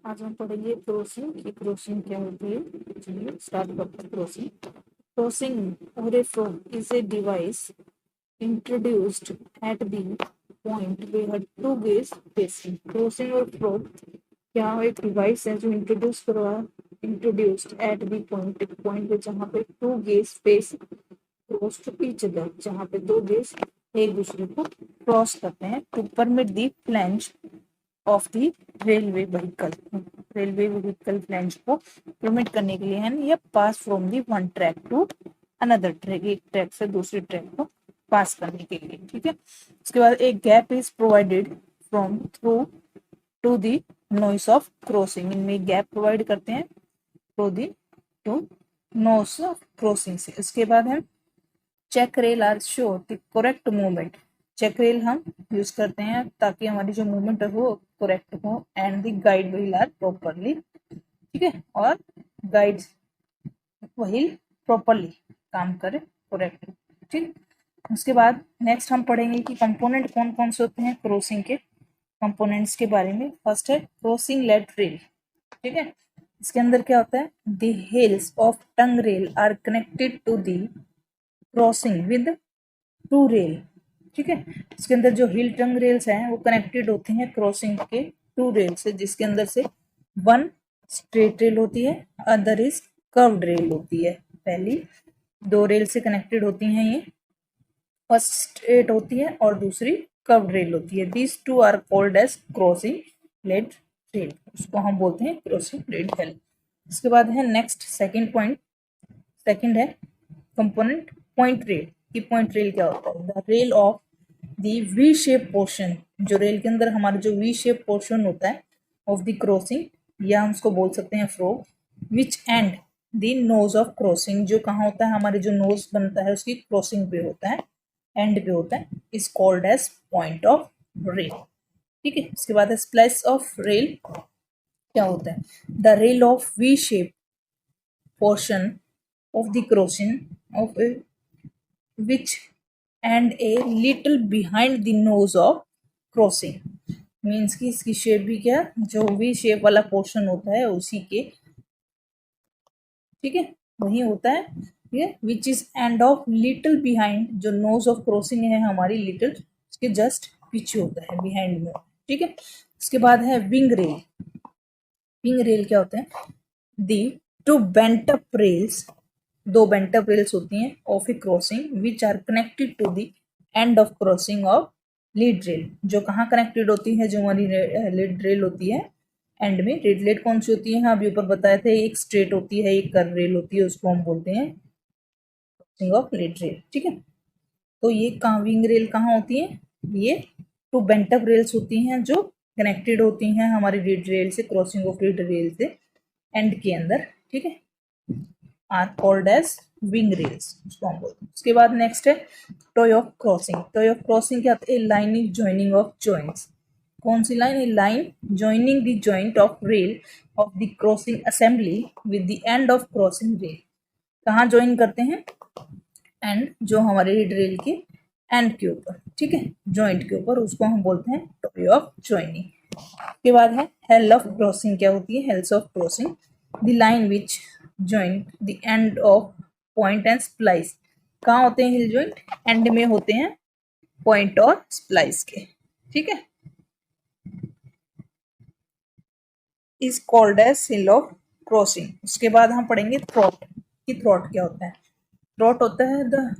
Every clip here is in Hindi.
आज हम पढ़ेंगे क्रॉसिंग की क्रॉसिंग क्या होती है। चलिए स्टार्ट करते हैं। क्रॉसिंग क्रॉसिंग और a frog is a device introduced at the point where two gauge facing. Crossing और फ्रॉम क्या एक डिवाइस है जो इंट्रोड्यूस्ड एट द पॉइंट, एक पॉइंट पे जहाँ पे two gauge face cross to each other, जहाँ पे दो गेज एक दूसरे को क्रॉस करते हैं to permit the flange of the railway vehicle. Railway vehicle flange को परमिट करने के लिए है या pass from the one track to another track, एक ट्रैक से दूसरे ट्रैक को पास करने के लिए। ठीक है, उसके बाद एक gap is provided from through to the nose of crossing. इनमें गैप प्रोवाइड करते हैं through the to nose of crossing से। उसके बाद है check rail are show the correct movement. Check rail हम यूज करते हैं ताकि हमारी जो मूवमेंट है वो करेक्ट हो and the guide wheel are properly, ठीक है, और गाइड व्हील प्रॉपरली काम करे करेक्ट, ठीक। उसके बाद नेक्स्ट हम पढ़ेंगे कि कंपोनेंट कौन कौन से होते हैं क्रॉसिंग के। कंपोनेंट्स के बारे में फर्स्ट है क्रॉसिंग लेट रेल। ठीक है, इसके अंदर क्या होता है, the heels of tongue rail are connected to the crossing with two rail. ठीक है, इसके अंदर जो हिल टंग रेल्स हैं वो कनेक्टेड होती हैं क्रॉसिंग के टू रेल से, जिसके अंदर से वन स्ट्रेट रेल होती है, अदर इज कर्व्ड रेल होती है। पहली दो रेल से कनेक्टेड होती हैं ये, फर्स्ट स्ट्रेट होती है और दूसरी कर्व्ड रेल होती है। These two are called as crossing let rail, उसको हम बोलते हैं क्रॉसिंग लेट रेल। इसके बाद है नेक्स्ट सेकंड पॉइंट, सेकंड है कंपोनेंट पॉइंट रेल। की पॉइंट रेल क्या होता है, the rail of the V shape portion. जो रेल के अंदर हमारा जो वी शेप पोर्शन होता है ऑफ द क्रॉसिंग, या हम उसको बोल सकते हैं frog, which and the nose of crossing, जो कहाँ होता है, हमारे जो नोज बनता है उसकी क्रॉसिंग पे होता है, एंड पे होता है, is called as point of rail. ठीक है, इसके बाद स्प्लाइस ऑफ रेल क्या होता है, the rail of V shape portion of the crossing of a which and a little behind the nose of crossing। Means कि इसकी शेप भी क्या, जो वी शेप वाला पोर्शन होता है उसी के, ठीक है, वही होता है ये, which is end of little behind. जो नोज ऑफ क्रॉसिंग है हमारी लिटिल उसके जस्ट पीछे होता है, बिहाइंड में। ठीक है, उसके बाद है विंग रेल। विंग रेल क्या होता है, the two bent up rails, दो बेंट अप रेल्स होती हैं of a crossing which are connected to the end of crossing of lead rail. जो कहाँ कनेक्टेड होती है, जो हमारी लीड रेल होती है एंड में। लीड रेल कौन सी होती है, हाँ अभी ऊपर बताए थे, एक स्ट्रेट होती है एक कर्व रेल होती है, उसको हम बोलते हैं क्रॉसिंग ऑफ लीड रेल। ठीक है, तो ये कहाँ विंग रेल कहाँ होती है, ये टू बेंट अप रेल्स होती हैं जो कनेक्टेड होती हैं हमारी लीड रेल से, क्रॉसिंग ऑफ लीड रेल से एंड के अंदर। ठीक है, are called as wing rails, उसको हम बोलते हैं। उसके बाद नेक्स्ट है toe of crossing. Toe of crossing क्या होता है, line is joining of joints. कौन सी line, a line joining the joint of rail of the crossing assembly with the end of crossing rail. कहाँ ज्वाइन करते हैं, एंड जो हमारे रेल के एंड के ऊपर, ठीक है, जॉइंट के ऊपर, उसको हम बोलते हैं टॉय ऑफ जॉइनिंग। के बाद है हेल ऑफ क्रॉसिंग। क्या होती है, heels of crossing, the line which joint the end of point and splice. कहाँ होते हैं हिल जॉइंट, एंड में होते हैं पॉइंट और स्प्लाइस के। ठीक है, is called as heel of crossing. उसके बाद हम पढ़ेंगे थ्रॉट। की थ्रॉट क्या होता है, थ्रॉट होता है the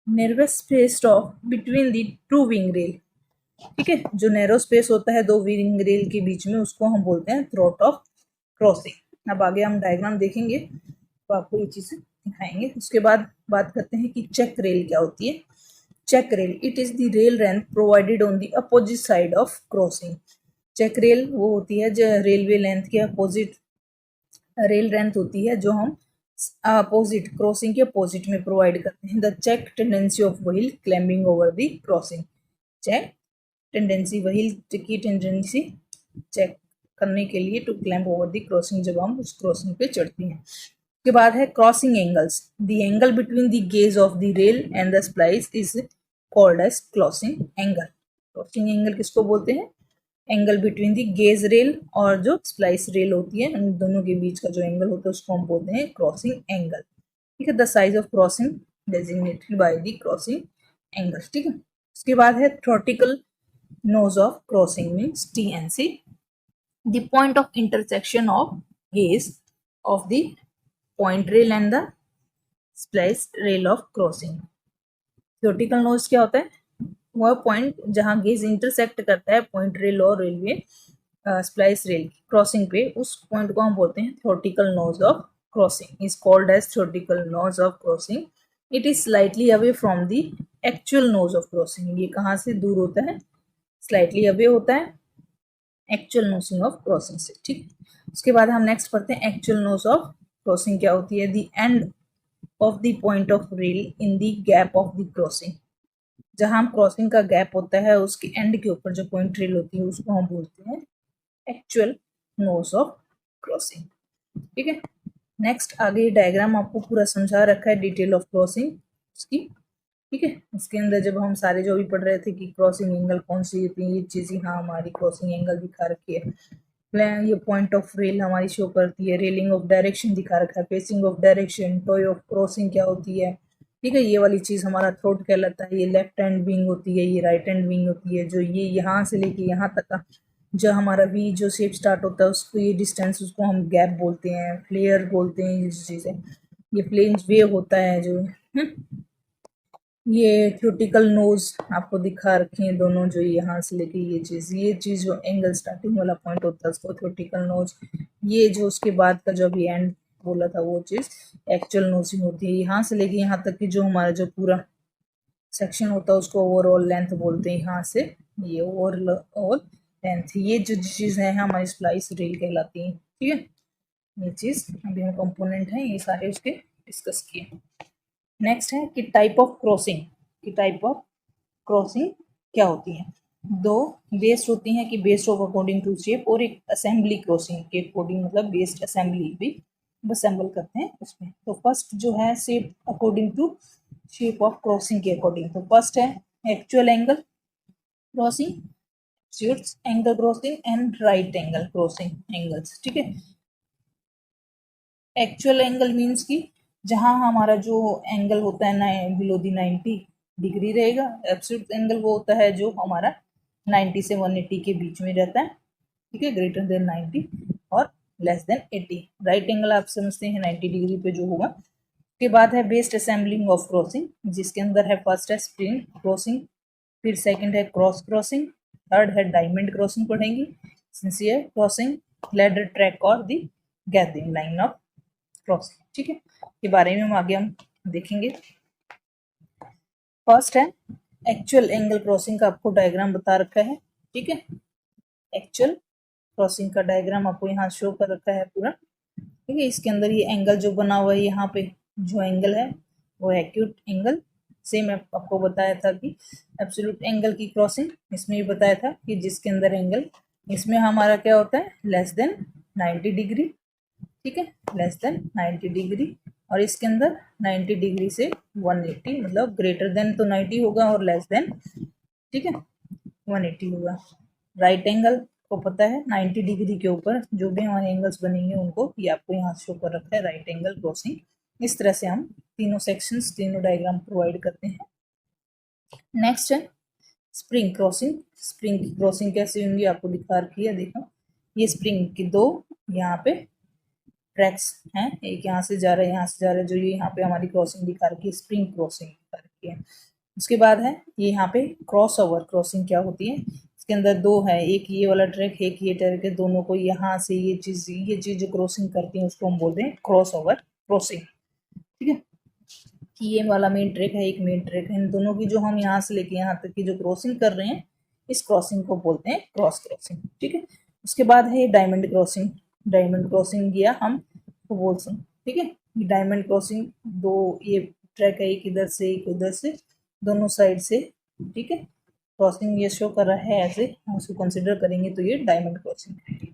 narrowest space of between the two wing rail. ठीक है, जो नैरो स्पेस होता है दो विंग रेल के बीच में, उसको हम बोलते हैं थ्रॉट ऑफ क्रॉसिंग। अब आगे हम डायग्राम देखेंगे तो आपको ये चीजें दिखाएंगे। उसके बाद बात करते हैं कि चेक रेल क्या होती है। Check rail, it is the rail length provided on the opposite side of crossing. Check rail वो होती है जो रेलवे लेंथ के अपोजिट, रेल लेंथ होती है जो हम अपोजिट, क्रॉसिंग के अपोजिट में प्रोवाइड करते हैं। The check tendency of wheel climbing over the crossing. Check tendency, wheel की टेंडेंसी चेक करने के लिए to climb over the crossing, जब हम उस क्रॉसिंग पे चढ़ती हैं। उसके बाद है crossing angles. The angle between the gauge of the rail and the splice is called as crossing angle. Crossing angle किसको बोलते हैं, angle between the gauge rail और जो स्प्लाइस रेल होती है, उन दोनों के बीच का जो एंगल होता है उसको हम बोलते हैं क्रॉसिंग एंगल। ठीक है, the size of crossing designated by the crossing angle. ठीक है, उसके बाद है theoretical nose of crossing means TNC, the point of intersection of gauge of the point rail and the splice rail of crossing. Theoretical nose क्या होता है? वह पॉइंट जहां गेज इंटरसेक्ट करता है पॉइंट रेल और रेलवे स्प्लाइस रेल क्रॉसिंग पे, उस पॉइंट को हम बोलते हैं theoretical nose of crossing, is called as theoretical nose of crossing. It is slightly away from the actual nose of crossing. ये कहाँ से दूर होता है? स्लाइटली अवे होता है एक्चुअल नोज ऑफ क्रॉसिंग से। ठीक, उसके बाद हम नेक्स्ट पढ़ते हैं एक्चुअल नोज ऑफ क्रॉसिंग क्या होती है? The end of the point of rail in the gap of the crossing. जहां क्रॉसिंग का गैप होता है उसके एंड के ऊपर जो पॉइंट रेल होती है उसको हम बोलते हैं एक्चुअल नोज ऑफ क्रॉसिंग। ठीक है, नेक्स्ट आगे डायग्राम आपको पूरा समझा रखा है डिटेल ऑफ क्रॉसिंग उसकी। ठीक है, इसके अंदर जब हम सारे जो भी पढ़ रहे थे कि क्रॉसिंग एंगल कौन सी होती है, ये चीज़ यहाँ हमारी क्रॉसिंग एंगल दिखा रखी है। ये पॉइंट ऑफ रेल हमारी शो करती है, रेलिंग ऑफ डायरेक्शन दिखा रखा है, facing of direction, toy of crossing क्या होती है। ठीक है, ये वाली चीज़ हमारा थ्रोट कहलाता है, ये लेफ्ट हैंड विंग होती है, ये राइट हैंड विंग होती है। जो ये यहाँ से लेके यहाँ तक का जो हमारा वी जो शेप स्टार्ट होता है उसको ये डिस्टेंस उसको हम गैप बोलते हैं, फ्लेयर बोलते हैं, ये चीज़ है। ये प्लेन वेव होता है जो ये थ्योरेटिकल नोज आपको दिखा रखे हैं दोनों, जो यहाँ से लेके ये चीज़ जो एंगल स्टार्टिंग वाला पॉइंट होता है उसको थ्योरेटिकल नोज, ये जो उसके बाद का जो भी एंड बोला था वो चीज़ एक्चुअल नोजिंग होती है। यहाँ से लेके यहाँ तक की जो हमारा जो पूरा सेक्शन होता है उसको ओवरऑल लेंथ बोलते हैं। यहाँ से ये ओवरऑल लेंथ, ये जो चीज़ है हमारी स्प्लाइस रेल कहलाती है। ठीक है, ये चीज़ अभी हम कंपोनेंट हैं ये सारे उसके डिस्कस किए। नेक्स्ट है कि टाइप ऑफ क्रॉसिंग, कि टाइप ऑफ क्रॉसिंग क्या होती है? दो बेस्ड होती हैं कि based of according to shape, और एक असेंबली क्रॉसिंग के अकॉर्डिंग, मतलब बेस्ड असेंबली भी असेंबल करते हैं उसमें। तो फर्स्ट जो है shape according to shape of crossing के अकॉर्डिंग, तो फर्स्ट है actual angle crossing, acute angle crossing and right angle crossing angles. ठीक है, एक्चुअल एंगल मीन्स कि जहां हमारा जो एंगल होता है ना बिलो दी 90 डिग्री रहेगा। एब्सोल्यूट एंगल वो होता है जो हमारा 90 से 180 के बीच में रहता है। ठीक है, ग्रेटर देन 90 और लेस देन 80। राइट एंगल आप समझते हैं 90 डिग्री पे जो होगा। उसके बाद है बेस्ड असेंबलिंग ऑफ क्रॉसिंग, जिसके अंदर है फर्स्ट है स्प्रिंग क्रॉसिंग, फिर सेकंड है क्रॉस क्रॉसिंग, थर्ड है डायमंड क्रॉसिंग पढ़ेंगे, सिंसियर क्रॉसिंग, लैडर ट्रैक और दी गैदरिंग लाइन ऑफ क्रॉसिंग। ठीक है, के बारे में हम देखेंगे। फर्स्ट है एक्चुअल एंगल क्रॉसिंग का, आपको डायग्राम बता रखा है। ठीक है, एक्चुअल क्रॉसिंग का डायग्राम आपको यहाँ शो कर रखा है पूरा। ठीक है, इसके अंदर ये एंगल जो बना हुआ है यहाँ पे जो एंगल है वो एक्यूट एंगल। सेम आपको बताया था कि एब्सोल्यूट एंगल की क्रॉसिंग इसमें भी बताया था कि जिसके अंदर एंगल इसमें हमारा क्या होता है लेस देन 90 डिग्री। ठीक है, लेस देन 90 डिग्री, और इसके अंदर 90 डिग्री से 180, मतलब ग्रेटर देन तो 90 होगा और लेस देन, ठीक है, 180 होगा। राइट एंगल को पता है 90 डिग्री के ऊपर जो भी हमारे एंगल्स बनेंगे उनको ये आपको यहाँ शो कर रखा है राइट एंगल क्रॉसिंग। इस तरह से हम तीनों सेक्शंस तीनों डायग्राम प्रोवाइड करते हैं। नेक्स्ट है स्प्रिंग क्रॉसिंग। स्प्रिंग की क्रॉसिंग कैसे होंगी आपको दिखा रखी है, देखो ये स्प्रिंग की दो यहाँ पे ट्रैक्स हैं, एक यहाँ से जा रहा है यहाँ से जा रहा है, जो ये यहाँ पे हमारी क्रॉसिंग दिखा रखी है स्प्रिंग क्रॉसिंग दिखा रखी है। उसके बाद है ये यहाँ पे क्रॉस ओवर क्रॉसिंग क्या होती है, इसके अंदर दो है, एक ये वाला ट्रैक है, एक ये ट्रैक है, दोनों को यहाँ से ये चीज जो क्रॉसिंग करती है उसको हम बोलते हैं क्रॉस ओवर क्रॉसिंग। ठीक है, कि ये वाला मेन ट्रैक है, एक मेन ट्रैक है, इन दोनों की जो हम यहाँ से लेके यहाँ तक की जो क्रॉसिंग कर रहे हैं इस क्रॉसिंग को बोलते हैं क्रॉस क्रॉसिंग। ठीक है, उसके बाद है ये डायमंड क्रॉसिंग। डायमंड क्रॉसिंग किया हम तो बोल सकते, ठीक है, ये डायमंड क्रॉसिंग दो ये ट्रैक है, एक इधर से एक उधर से, दोनों साइड से, ठीक है, क्रॉसिंग ये शो कर रहा है ऐसे, हम उसको कंसिडर करेंगे तो ये डायमंड क्रॉसिंग।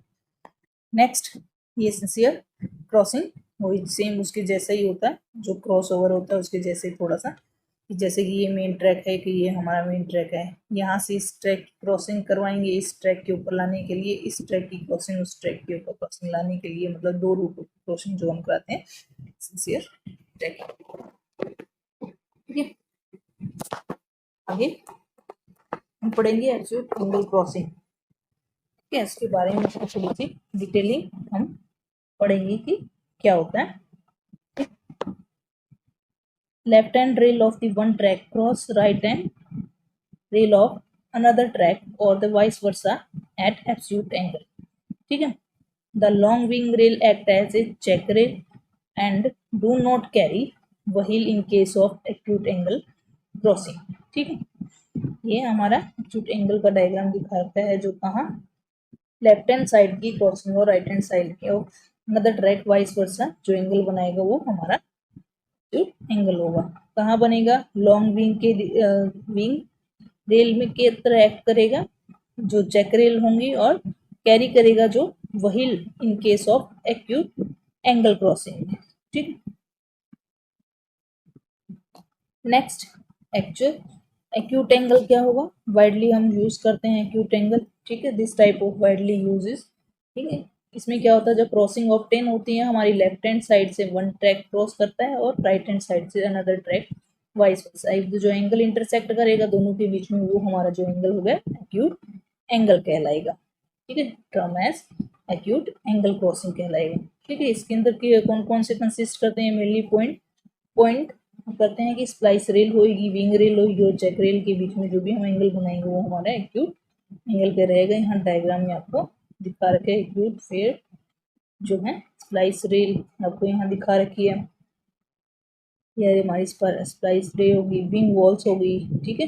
नेक्स्ट ये सिंसियर क्रॉसिंग, वही सेम उसके जैसा ही होता है, जो क्रॉस ओवर होता है उसके जैसे थोड़ा सा जैसे कि ये मेन ट्रैक है, कि ये हमारा मेन ट्रैक है, यहाँ से इस ट्रैक की क्रॉसिंग करवाएंगे, इस ट्रैक के ऊपर लाने के लिए, इस ट्रैक की क्रॉसिंग उस ट्रैक के ऊपर क्रॉसिंग लाने के लिए, मतलब 2 रूट क्रॉसिंग जो हम कराते हैं सिंसियर ट्रैक। ठीक है, आगे हम पढ़ेंगे एक्यूट एंगल क्रॉसिंग। ठीक है, इसके बारे में थोड़ी सी डिटेलिंग हम पढ़ेंगे कि क्या होता है। Left hand rail of the one track cross right hand rail of another track or the vice versa at absolute angle. ठीक है, the long wing rail act as a check rail and do not carry wheel in case of acute angle crossing. ठीक है, ये हमारा acute angle का डायग्राम दिखाता है, जो कहाँ लेफ्ट हैंड साइड की क्रॉसिंग और राइट हैंड साइड की और अनदर ट्रैक वाइस वर्सा जो एंगल बनाएगा वो हमारा एंगल होगा। कहाँ बनेगा, लॉन्ग विंग के विंग रेल में के तरह एक्ट करेगा, जो चेक रेल होंगी, और कैरी करेगा जो wheel in case of acute angle crossing में। ठीक, नेक्स्ट एक्चुअल एक्यूट एंगल क्या होगा, वाइडली हम यूज करते हैं एक्यूट एंगल। ठीक है, this type of widely uses. ठीक है, इसमें क्या होता है, जब क्रॉसिंग ऑब्टेन होती है, हमारी लेफ्ट हैंड साइड से वन ट्रैक क्रॉस करता है और राइट हैंड साइड से अनदर ट्रैक वाइस वर्सा, जो एंगल इंटरसेक्ट करेगा दोनों के बीच में, वो हमारा जो एंगल हो गया एक्यूट एंगल कहलाएगा। ठीक है, term as acute angle crossing कहलाएगा। ठीक है, इसके अंदर के कौन कौन से कंसिस्ट करते हैं, मेनली पॉइंट करते हैं कि स्प्लाइस रेल होगी, विंग रेल होगी और चेक रेल के बीच में जो भी हम एंगल बनाएंगे वो हमारा एक्यूट एंगल पे रहेगा। यहाँ डायग्राम में आपको दिखा रखे एक्यूट फेयर जो है स्प्लाइस रेल आपको यहाँ दिखा रखी है, ये हमारी स्प्लाइस रे होगी, विंग वॉल्स होगी। ठीक है,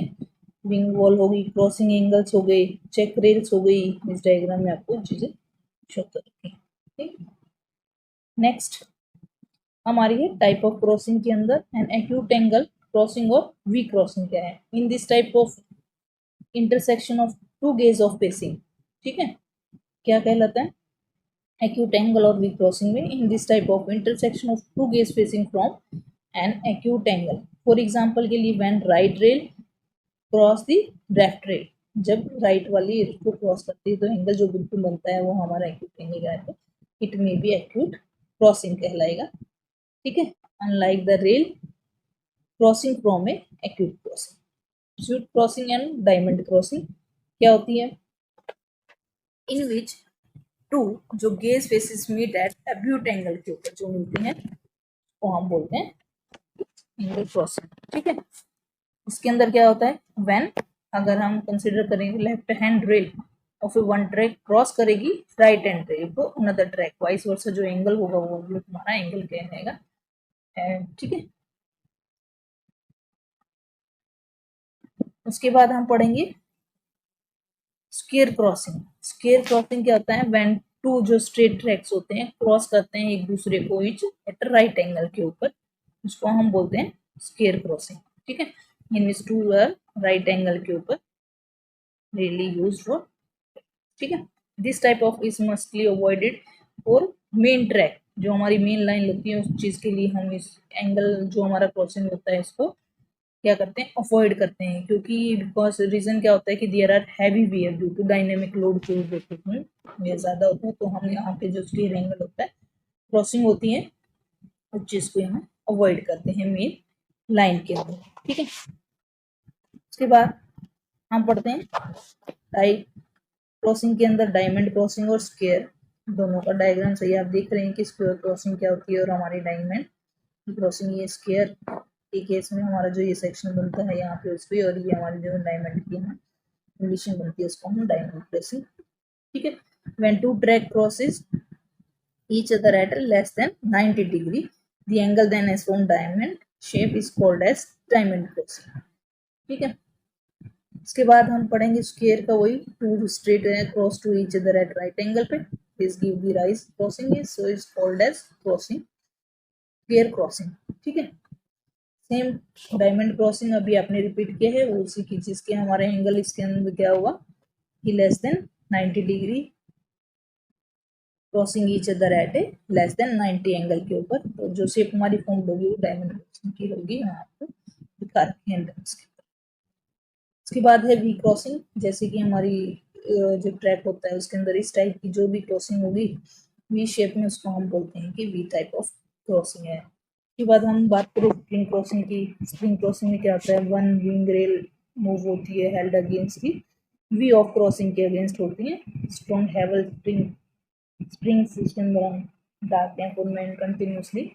विंग वॉल होगी, क्रॉसिंग एंगल्स हो गए, चेक रेल्स हो गई। इस डायग्राम में आपको चीजें शो कर रखी है। ठीक, नेक्स्ट हमारी है टाइप ऑफ क्रॉसिंग के अंदर एन एक्यूट एंगल क्रॉसिंग और वी क्रॉसिंग क्या है, in this type of intersection of two gauge of facing. ठीक है, क्या कहलाता है acute angle or V crossing में, in this type of intersection of two gaze facing from an acute angle. For example के लिए when right rail cross the left rail, जब राइट वाली को क्रॉस करती है तो एंगल जो बिल्कुल बनता है वो हमारा एक्यूट एंगल है, it may be acute crossing कहलाएगा। ठीक है, unlike the rail crossing from a acute crossing. Acute crossing and diamond crossing क्या होती है, इन विच टू जो gauge faces meet at acute angle के ऊपर जो मिलते हैं वो हम बोलते हैं एंगल क्रॉसिंग। ठीक है, इसके अंदर क्या होता है, व्हेन अगर हम कंसीडर करेंगे लेफ्ट हैंड रेल और फिर वन ट्रैक क्रॉस करेगी राइट हैंड रेल को अनदर ट्रैक, वाइस वर्सा जो एंगल होगा वो हमारा एंगल कहलाएगा। ठीक है, उसके बाद हम पढ़ेंगे स्क्वायर क्रॉसिंग। स्क्वायर क्रॉसिंग क्या होता है, व्हेन टू जो स्ट्रेट ट्रैक्स होते हैं क्रॉस करते हैं एक दूसरे को इच एट राइट एंगल के ऊपर, उसको हम बोलते हैं स्क्वायर क्रॉसिंग। ठीक है, in which to right angle के ऊपर रियली यूज्ड फॉर। ठीक है, this type of is mostly avoided for main track, जो हमारी मेन लाइन लगती है उस चीज के लिए हम इस एंगल जो हमारा क्रॉसिंग होता है इसको क्या करते हैं, अवॉइड करते हैं, क्योंकि बिकॉज रीजन क्या होता है कि there are heavy wear due to dynamic load के वेयर ज्यादा होता है, तो हम यहाँ पे जो स्टीयर एंगल होता है क्रॉसिंग होती है उस चीज को यहाँ अवॉइड करते हैं मेन लाइन के अंदर। ठीक है, उसके बाद हम पढ़ते हैं टाइप क्रॉसिंग के अंदर डायमंड क्रॉसिंग और स्क्वायर दोनों का डायग्राम सही आप देख रहे हैं कि स्क्वायर क्रॉसिंग क्या होती है और हमारी डायमंड क्रॉसिंग। ये स्क्वायर के केस में हमारा जो ये सेक्शन बनता है यहाँ पे उसको, और ये हमारी जो डायमंड की है कंडीशन बनती है उसको हम डायमंड क्रॉसिंग। ठीक है, when two track crosses each other at less than 90 degree, the angle then as formed diamond shape is called as diamond crossing। ठीक है, इसके बाद हम पढ़ेंगे स्क्वायर का, वही two straight cross to each other at right angle पे, this give the rise crossing is so is called as crossing square crossing. ठीक है, सेम डायमंड क्रॉसिंग अभी आपने रिपीट किया है, वो उसी की चीज के हमारे एंगल इसके अंदर क्या होगा कि less than 90 degree crossing each other eight ए लेस देन 90 एंगल के ऊपर, तो जो शेप हमारी फॉर्म होगी वो डायमंड क्रॉसिंग की होगी। यहाँ आपको दिखा रखे हैं उसके। उसके बाद है वी क्रॉसिंग, जैसे कि हमारी जो ट्रैक होता है उसके अंदर इस टाइप की जो भी क्रॉसिंग होगी वी शेप में, उसको हम बोलते हैं कि वी टाइप ऑफ क्रॉसिंग है। उसके बाद हम बात करें स्प्रिंग क्रॉसिंग की। स्प्रिंग क्रॉसिंग में क्या होता है, वन विंग रेल मूव होती है हेल्ड अगेंस्ट की वी ऑफ क्रॉसिंग के अगेंस्ट होती है। Strong हैवल spring system dark and continuously